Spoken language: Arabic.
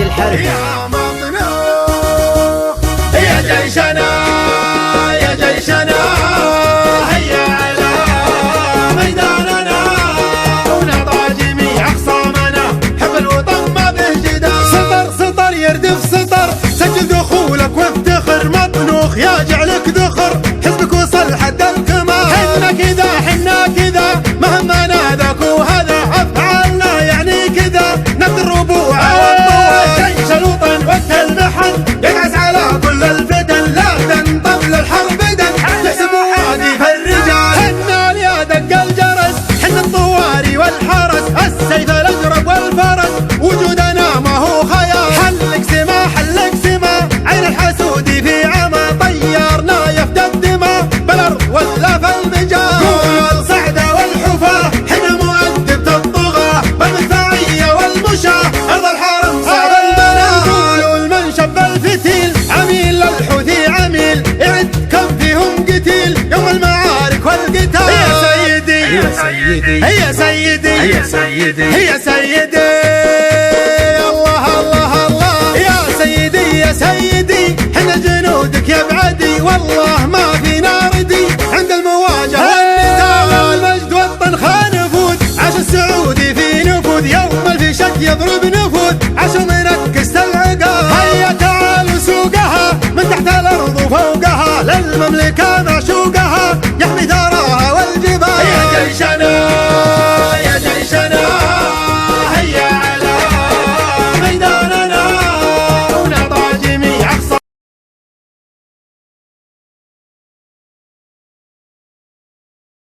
الحرب. يا مطنوخ يا جيشنا يا جيشنا هيا على ميداننا ونضع جميع أخصامنا، حب الوطن ما به جدال. سطر سطر يردف سطر، سجل دخولك وافتخر، مطنوخ يا جعلك ذخر، حزبك وصل حد الكمال. حنا كذا مهما ناداك وهذا أفعالنا يعني كذا، نبذ الربوع والطوى جيش الوطن وقت المحن، يقعس على كل الفتن لا تنطب للحرب دن، تحسب واقف الرجال. حنا يا دق الجرس حنا الطواري والحرس، السيف الأزرق والفرس وجودنا ما هو خيال. حلك سما عين الحسود في عمى، طيرنا يفدى الدماء بالأرض ولا في المجال. قول صعدة والحفاة حنا مؤدبة الطغاة، بالمدفعية والمشاة أرض الحرم صعب البلاء. قولوا المن شب الفتيل عميل للحوثي عميل، يعد كم فيهم قتيل يوم المعارك والقتال. يا سيدي يا سيدي يا سيدي يا سيدي يا سيدي